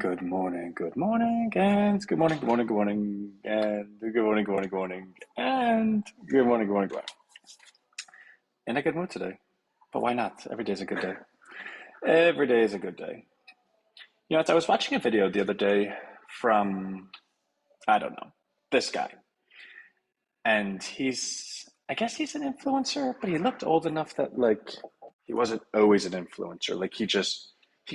good morning, good morning, and good morning, good morning, good morning, and good morning, good morning, good morning, and good morning, good morning, good morning. In a good mood today, but why not? Every day's a good day. Every day is a good day. I was watching a video the other day from, I don't know, this guy, and I guess he's an influencer, but he looked old enough that, like, he wasn't always an influencer. Like, he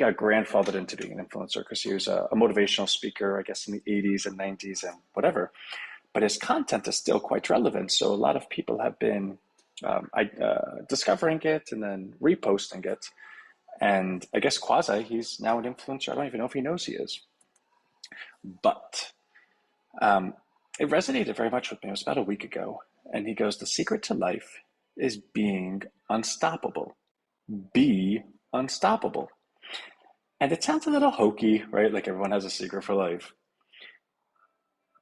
got grandfathered into being an influencer because he was a motivational speaker, I guess, in the 80s and 90s and whatever. But his content is still quite relevant. So a lot of people have been discovering it and then reposting it. And I guess quasi, he's now an influencer. I don't even know if he knows he is. But it resonated very much with me. It was about a week ago. And he goes, the secret to life is being unstoppable. Be unstoppable. And it sounds a little hokey, right? Like everyone has a secret for life.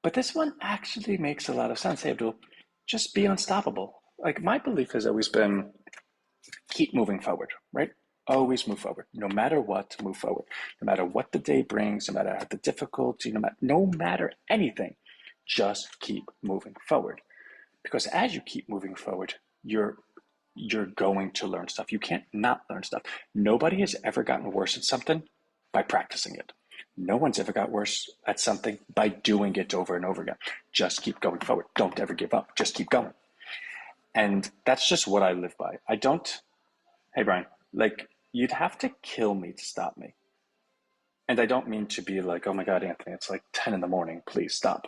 But this one actually makes a lot of sense. Hey, Abdul, just be unstoppable. Like my belief has always been keep moving forward, right? Always move forward. No matter what, move forward. No matter what the day brings, no matter the difficulty, no matter anything, just keep moving forward. Because as you keep moving forward, you're going to learn stuff. You can't not learn stuff. Nobody has ever gotten worse at something by practicing it. No one's ever got worse at something by doing it over and over again. Just keep going forward. Don't ever give up. Just keep going. And that's just what I live by. Hey, Brian, like, you'd have to kill me to stop me. And I don't mean to be like, oh my God, Anthony, it's like 10 in the morning. Please stop.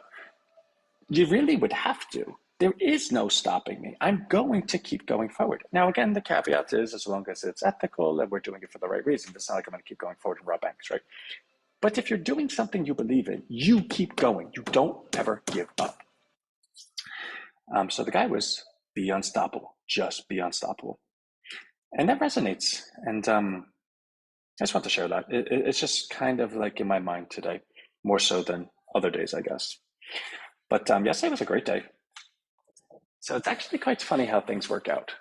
You really would have to. There is no stopping me. I'm going to keep going forward. Now, again, the caveat is as long as it's ethical and we're doing it for the right reason. It's not like I'm going to keep going forward and rob banks, right? But if you're doing something you believe in, you keep going. You don't ever give up. So the guy was be unstoppable. Just be unstoppable. And that resonates. And I just want to share that. It's just kind of like in my mind today, more so than other days, I guess. But yesterday was a great day. So it's actually quite funny how things work out.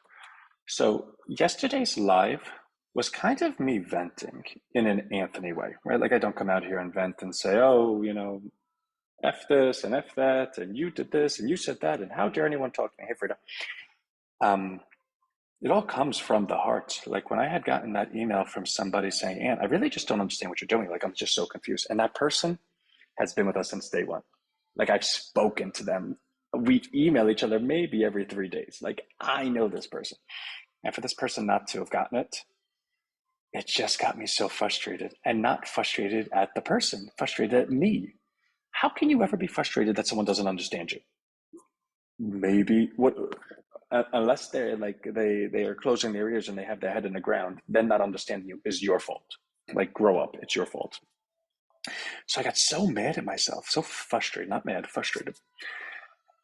So yesterday's live was kind of me venting in an Anthony way, right? Like I don't come out here and vent and say, oh, F this and F that, and you did this and you said that, and how dare anyone talk to me? Hey, Frida. It all comes from the heart. Like when I had gotten that email from somebody saying, Ant, I really just don't understand what you're doing. Like I'm just so confused. And that person has been with us since day one. Like I've spoken to them. We email each other maybe every 3 days. Like I know this person. And for this person not to have gotten it, it just got me so frustrated. And not frustrated at the person, frustrated at me. How can you ever be frustrated that someone doesn't understand you? Maybe what unless they're like they are closing their ears and they have their head in the ground, then not understanding you is your fault. Like grow up, it's your fault. So I got so mad at myself, so frustrated, not mad, frustrated.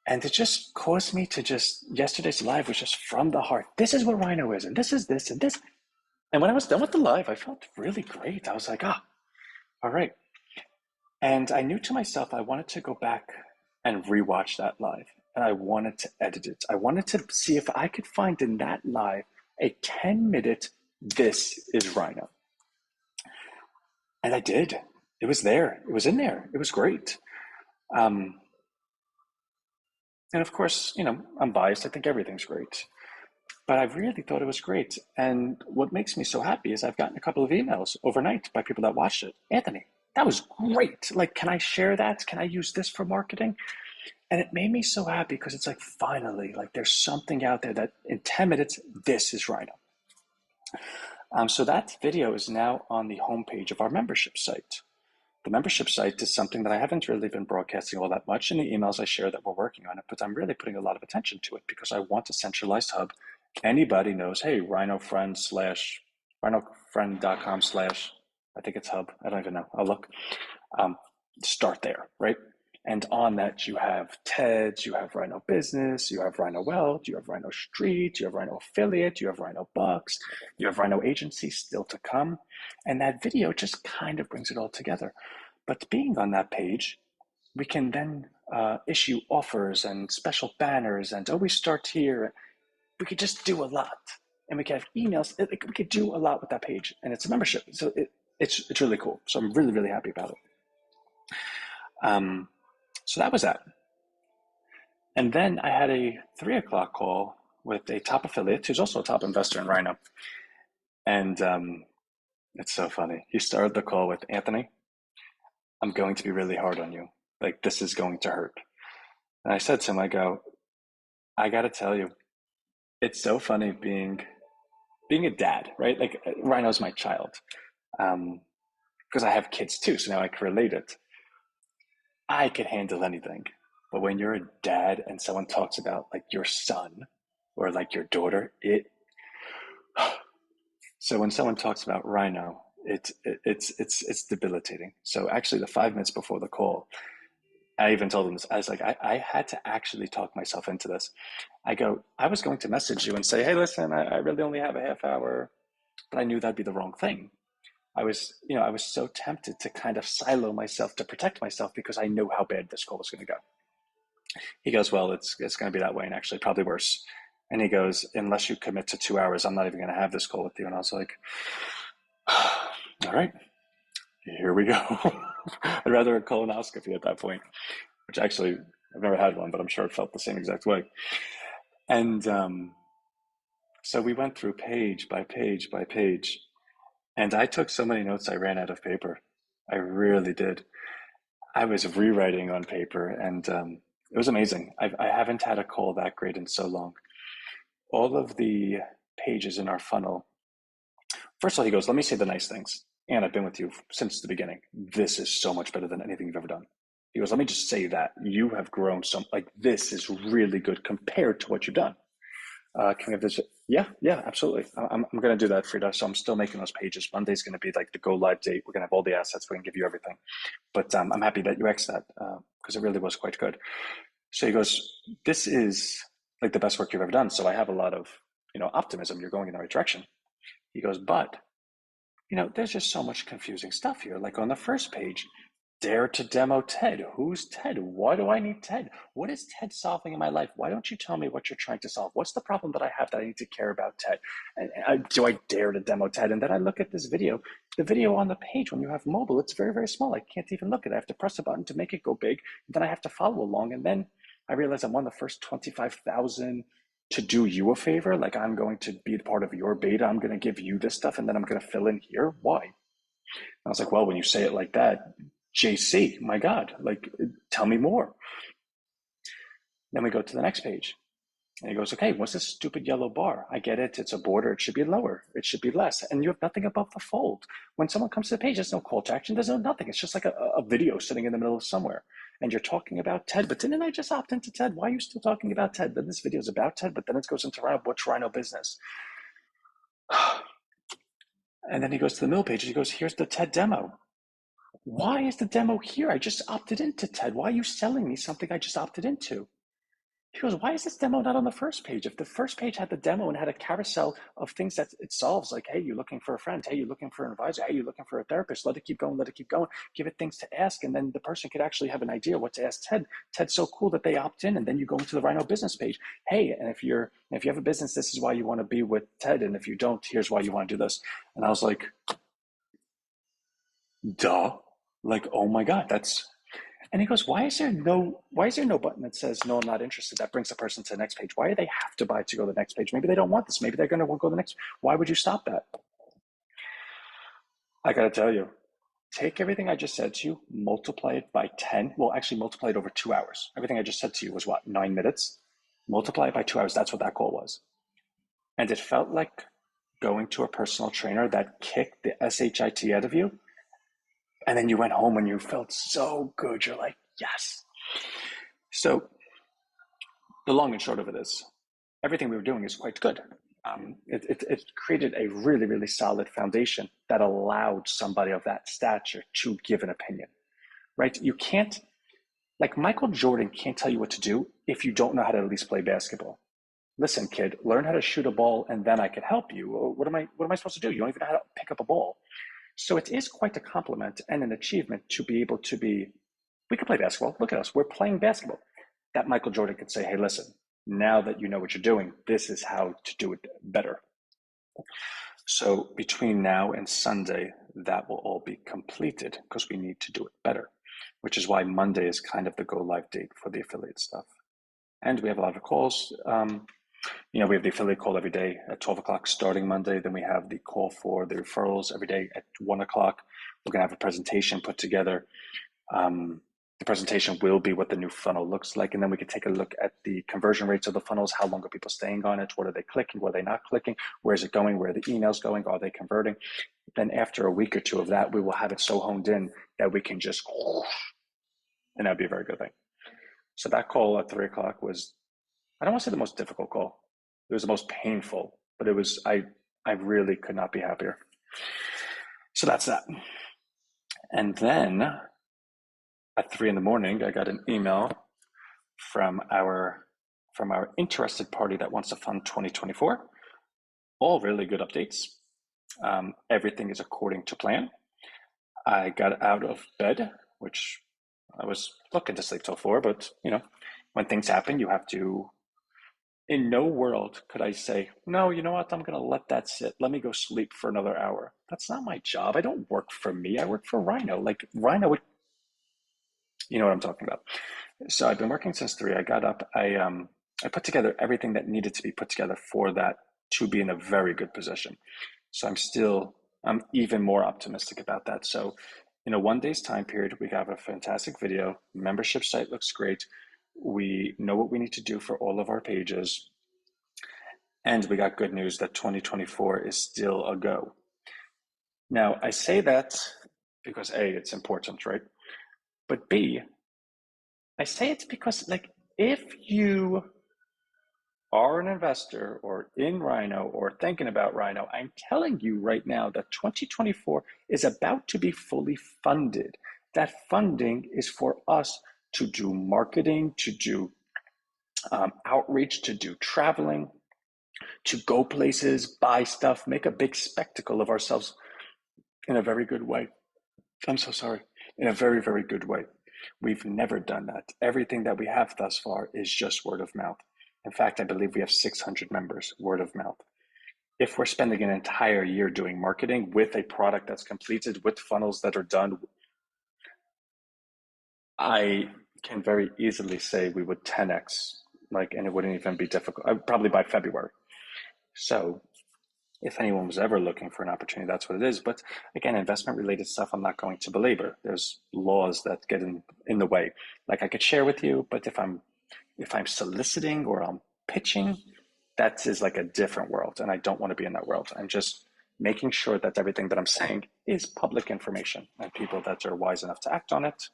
And it just caused me to yesterday's live was just from the heart. This is what Rhino is, and this is this and this. And when I was done with the live, I felt really great. I was like, all right. And I knew to myself, I wanted to go back and rewatch that live. And I wanted to edit it. I wanted to see if I could find in that live a 10-minute, this is Rhino. And I did. It was there. It was in there. It was great. And of course, I'm biased. I think everything's great. But I really thought it was great. And what makes me so happy is I've gotten a couple of emails overnight by people that watched it. Anthony, that was great. Like, can I share that? Can I use this for marketing? And it made me so happy because it's like, finally, like there's something out there that in 10 minutes, this is Rhino. So that video is now on the homepage of our membership site. The membership site is something that I haven't really been broadcasting all that much in the emails I share that we're working on it, but I'm really putting a lot of attention to it because I want a centralized hub. Anybody knows, hey, rhinofriend.com/ I think it's hub. I don't even know. I'll look. Start there, right? And on that, you have TEDs, you have Rhino Business, you have Rhino Wealth, you have Rhino Street, you have Rhino Affiliate, you have Rhino Bucks, you have Rhino Agency still to come. And that video just kind of brings it all together. But being on that page, we can then issue offers and special banners and always start here. We could just do a lot. And we can have emails. We could do a lot with that page. And it's a membership. So it's really cool. So I'm really, really happy about it. Um, so that was that. And then I had a 3 o'clock call with a top affiliate who's also a top investor in Rhino. And it's so funny. He started the call with, Anthony, I'm going to be really hard on you. Like, this is going to hurt. And I said to him, I go, I got to tell you, it's so funny being a dad, right? Like, Rhino's my child. Because I have kids too, so now I can relate it. I could handle anything. But when you're a dad and someone talks about like your son or like your daughter, so when someone talks about Rhino, it's debilitating. So actually, the 5 minutes before the call, I even told them this. I was like, I had to actually talk myself into this. I go, I was going to message you and say, hey, listen, I really only have a half hour, but I knew that'd be the wrong thing. I was so tempted to kind of silo myself to protect myself because I knew how bad this call was going to go. He goes, well, it's going to be that way, and actually probably worse. And he goes, unless you commit to 2 hours, I'm not even going to have this call with you. And I was like, all right, here we go. I'd rather a colonoscopy at that point, which actually I've never had one, but I'm sure it felt the same exact way. And so we went through page by page by page, and I took so many notes I ran out of paper. I really did. I was rewriting on paper, and it was amazing. I haven't had a call that great in so long. All of the pages in our funnel. First of all, he goes, let me say the nice things. And I've been with you since the beginning. This is so much better than anything you've ever done. He goes, let me just say that you have grown like this is really good compared to what you've done. Can we have this? Yeah, absolutely. I'm going to do that, Frida. So I'm still making those pages. Monday's going to be like the go live date. We're going to have all the assets. We're going to give you everything. But I'm happy that you X that because it really was quite good. So he goes, this is like the best work you've ever done. So I have a lot of, optimism. You're going in the right direction. He goes, but, there's just so much confusing stuff here. Like on the first page, dare to demo TED. Who's TED? Why do I need TED? What is TED solving in my life? Why don't you tell me what you're trying to solve? What's the problem that I have that I need to care about TED? And do I dare to demo TED? And then I look at this video. The video on the page, when you have mobile, it's very, very small. I can't even look at it. I have to press a button to make it go big. And then I have to follow along. And then I realize I'm one of the first 25,000 to do you a favor. Like I'm going to be part of your beta. I'm going to give you this stuff and then I'm going to fill in here. Why? And I was like, well, when you say it like that, JC, my God, like, tell me more. Then we go to the next page. And he goes, okay, what's this stupid yellow bar? I get it. It's a border. It should be lower. It should be less. And you have nothing above the fold. When someone comes to the page, there's no call to action. There's no nothing. It's just like a video sitting in the middle of somewhere. And you're talking about TED. But didn't I just opt into TED? Why are you still talking about TED? Then this video is about TED, but then it goes into Rhino. What's Rhino business? And then he goes to the middle page. And he goes, here's the TED demo. Why is the demo here? I just opted into TED. Why are you selling me something I just opted into? He goes, why is this demo not on the first page? If the first page had the demo and had a carousel of things that it solves, like, hey, you're looking for a friend. Hey, you're looking for an advisor. Hey, you're looking for a therapist. Let it keep going. Let it keep going. Give it things to ask. And then the person could actually have an idea what to ask TED. TED's so cool that they opt in. And then you go into the Rhino business page. Hey, and if you have a business, this is why you want to be with TED. And if you don't, here's why you want to do this. And I was like, duh. Like, oh my God, and he goes, why is there no button that says, no, I'm not interested? That brings the person to the next page. Why do they have to buy to go to the next page? Maybe they don't want this. Maybe they're going to go to the next. Why would you stop that? I got to tell you, take everything I just said to you, multiply it by 10. Well, actually multiply it over 2 hours. Everything I just said to you was what, 9 minutes? Multiply it by 2 hours. That's what that call was. And it felt like going to a personal trainer that kicked the SHIT out of you. And then you went home and you felt so good. You're like, yes. So the long and short of it is, everything we were doing is quite good. It created a really, really solid foundation that allowed somebody of that stature to give an opinion, right? You can't, like Michael Jordan can't tell you what to do if you don't know how to at least play basketball. Listen, kid, learn how to shoot a ball and then I can help you. What am I supposed to do? You don't even know how to pick up a ball. So it is quite a compliment and an achievement to be able to we can play basketball. Look at us. We're playing basketball. That Michael Jordan could say, hey, listen, now that you know what you're doing, this is how to do it better. So between now and Sunday, that will all be completed because we need to do it better, which is why Monday is kind of the go live date for the affiliate stuff. And we have a lot of calls. We have the affiliate call every day at 12 o'clock starting Monday. Then we have the call for the referrals every day at 1 o'clock. We're going to have a presentation put together. The presentation will be what the new funnel looks like. And then we can take a look at the conversion rates of the funnels. How long are people staying on it? What are they clicking? What are they not clicking? Where is it going? Where are the emails going? Are they converting? Then after a week or two of that, we will have it so honed in that we can just, and that'd be a very good thing. So that call at 3 o'clock was, I don't want to say the most difficult call. It was the most painful, but it was, I really could not be happier. So that's that. And then at 3 a.m, I got an email from our interested party that wants to fund 2024. All really good updates. Everything is according to plan. I got out of bed, which I was looking to sleep till 4, but when things happen, you have to. In no world could I say, no, you know what? I'm going to let that sit. Let me go sleep for another hour. That's not my job. I don't work for me. I work for Rhino. Like Rhino would, you know what I'm talking about. So I've been working since 3. I got up. I put together everything that needed to be put together for that to be in a very good position. So I'm even more optimistic about that. So in a 1 day's time period, we have a fantastic video. Membership site looks great. We know what we need to do for all of our pages. And we got good news that 2024 is still a go. Now, I say that because A, it's important, right? But B, I say it's because, if you are an investor or in Rhino or thinking about Rhino, I'm telling you right now that 2024 is about to be fully funded. That funding is for us to do marketing, to do outreach, to do traveling, to go places, buy stuff, make a big spectacle of ourselves in a very good way. I'm so sorry. In a very, very good way. We've never done that. Everything that we have thus far is just word of mouth. In fact, I believe we have 600 members, word of mouth. If we're spending an entire year doing marketing with a product that's completed, with funnels that are done, I can very easily say we would 10x, and it wouldn't even be difficult, probably by February. So if anyone was ever looking for an opportunity, that's what it is. But again, investment related stuff, I'm not going to belabor. There's laws that get in the way. I could share with you, but if I'm soliciting or I'm pitching, that is a different world. And I don't want to be in that world. I'm just making sure that everything that I'm saying is public information, and people that are wise enough to act on it,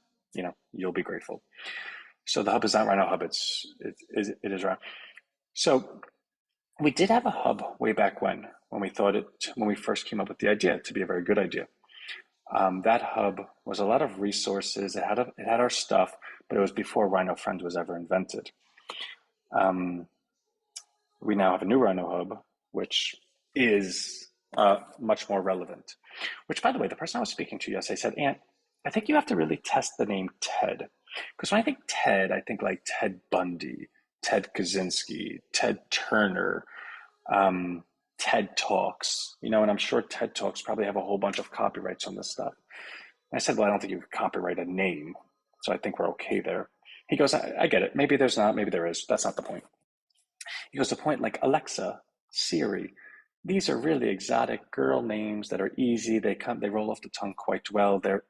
you'll be grateful. So the hub is not Rhino Hub. It is Rhino. So we did have a hub way back when we first came up with the idea to be a very good idea. That hub was a lot of resources. It had our stuff, but it was before Rhino Friend was ever invented. We now have a new Rhino Hub, which is much more relevant. Which, by the way, the person I was speaking to yesterday said, Ant, I think you have to really test the name TED. Because when I think TED, I think like Ted Bundy, Ted Kaczynski, Ted Turner, TED Talks, and I'm sure TED Talks probably have a whole bunch of copyrights on this stuff. And I said, well, I don't think you could copyright a name, so I think we're okay there. He goes, I get it. Maybe there's not, maybe there is. That's not the point. He goes, the point, like Alexa, Siri, these are really exotic girl names that are easy. They roll off the tongue quite well. They're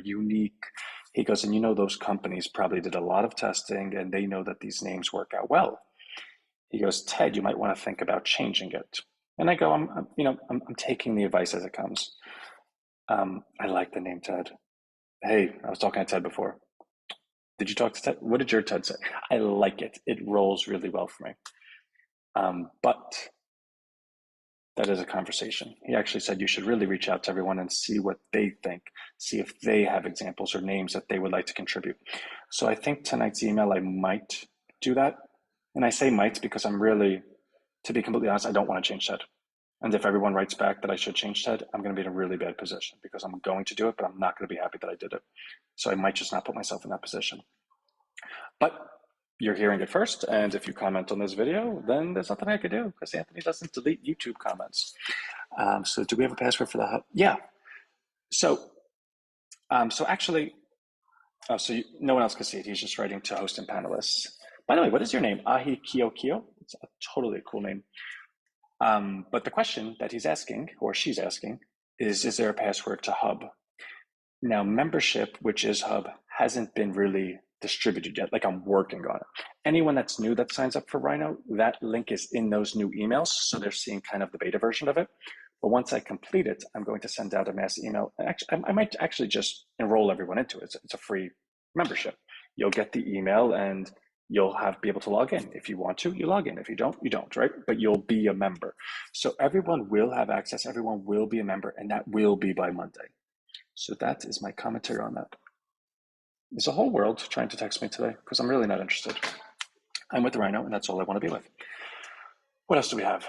unique. He goes, and those companies probably did a lot of testing, and they know that these names work out well. He goes, Ted, you might want to think about changing it. And I go, I'm taking the advice as it comes. I like the name Ted. Hey, I was talking to Ted before. Did you talk to Ted? What did your Ted say? I like it. It rolls really well for me. But that is a conversation. He actually said you should really reach out to everyone and see what they think, see if they have examples or names that they would like to contribute. So I think tonight's email, I might do that. And I say might because I'm really, to be completely honest, I don't want to change Ted. And if everyone writes back that I should change Ted, I'm going to be in a really bad position because I'm going to do it, but I'm not going to be happy that I did it. So I might just not put myself in that position. But you're hearing it first, and if you comment on this video, then there's nothing I could do because Anthony doesn't delete YouTube comments. So do we have a password for the hub? Yeah. So, so actually, oh, so no one else can see it. He's just writing to host and panelists. By the way, what is your name? Ahi Kyo Kyo? It's a totally cool name. But the question that he's asking, or she's asking, is there a password to Hub? Now, membership, which is Hub, hasn't been really distributed yet. Like, I'm working on it. Anyone that's new that signs up for Rhino, that link is in those new emails. So they're seeing kind of the beta version of it. But once I complete it, I'm going to send out a mass email. Actually, I might actually just enroll everyone into it. It's a free membership. You'll get the email and you'll be able to log in. If you want to, you log in. If you don't, you don't, right? But you'll be a member. So everyone will have access. Everyone will be a member, and that will be by Monday. So that is my commentary on that. There's a whole world trying to text me today because I'm really not interested. I'm with Rhino, and that's all I want to be with. What else do we have?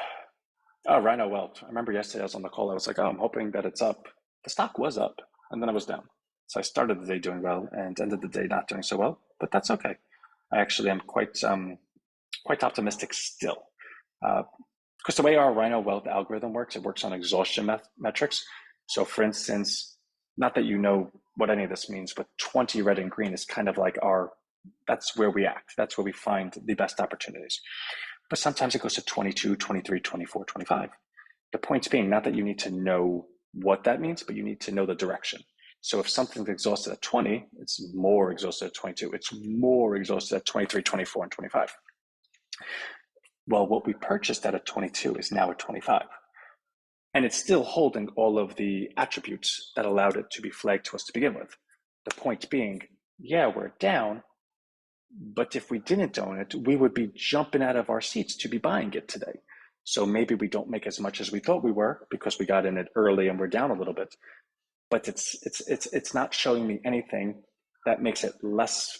Oh, Rhino Welt. I remember yesterday I was on the call. I was like, oh, I'm hoping that it's up. The stock was up, and then it was down. So I started the day doing well and ended the day not doing so well, but that's okay. I actually am quite optimistic still. Because the way our Rhino Wealth algorithm works, it works on exhaustion metrics. So, for instance, not that you know what any of this means, but 20 red and green is kind of like that's where we act. That's where we find the best opportunities. But sometimes it goes to 22, 23, 24, 25. The point being, not that you need to know what that means, but you need to know the direction. So if something's exhausted at 20, it's more exhausted at 22. It's more exhausted at 23, 24, and 25. Well, what we purchased at a 22 is now at 25. And it's still holding all of the attributes that allowed it to be flagged to us to begin with. The point being, yeah, we're down, but if we didn't own it, we would be jumping out of our seats to be buying it today. So maybe we don't make as much as we thought we were because we got in it early and we're down a little bit. But it's not showing me anything that makes it less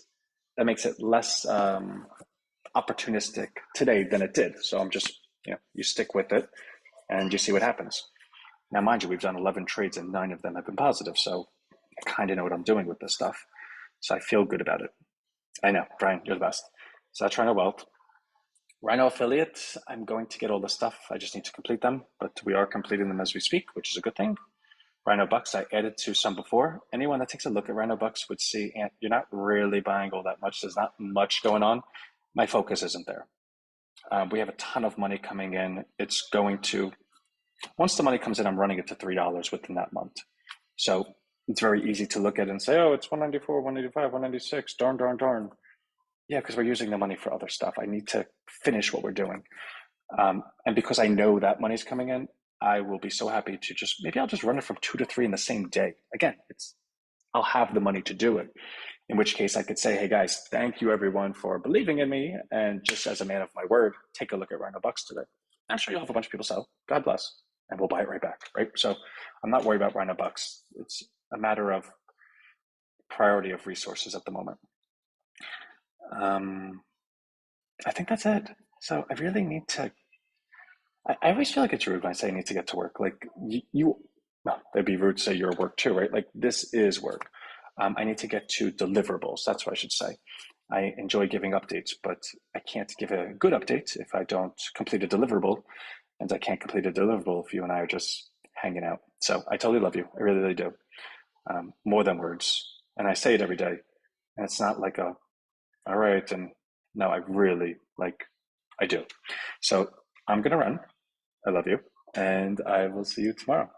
opportunistic today than it did. So I'm just, you stick with it and you see what happens. Now, mind you, we've done 11 trades and 9 of them have been positive. So I kind of know what I'm doing with this stuff. So I feel good about it. I know, Brian, you're the best. So that's Rhino Wealth. Rhino Affiliate, I'm going to get all the stuff. I just need to complete them, but we are completing them as we speak, which is a good thing. Rhino Bucks, I added to some before. Anyone that takes a look at Rhino Bucks would see, and you're not really buying all that much. There's not much going on. My focus isn't there. We have a ton of money coming in. It's going to, once the money comes in, I'm running it to $3 within that month. So it's very easy to look at it and say, oh, it's 194, 185, 196, darn. Yeah, because we're using the money for other stuff. I need to finish what we're doing. And because I know that money's coming in, I will be so happy to maybe I'll just run it from 2 to 3 in the same day. Again, I'll have the money to do it. In which case I could say, hey guys, thank you everyone for believing in me. And just as a man of my word, take a look at Rhino Bucks today. I'm sure you'll have a bunch of people sell. God bless. And we'll buy it right back, right? So I'm not worried about Rhino Bucks. It's a matter of priority of resources at the moment. I think that's it. So I really need to. I always feel like it's rude when I say I need to get to work. Like well, it'd be rude to say you're at work too, right? Like this is work. I need to get to deliverables. That's what I should say. I enjoy giving updates, but I can't give a good update if I don't complete a deliverable, and I can't complete a deliverable if you and I are just hanging out. So I totally love you. I really, really do. More than words, and I say it every day. And it's not like all right, and no, I really I do. So I'm gonna run. I love you, and I will see you tomorrow.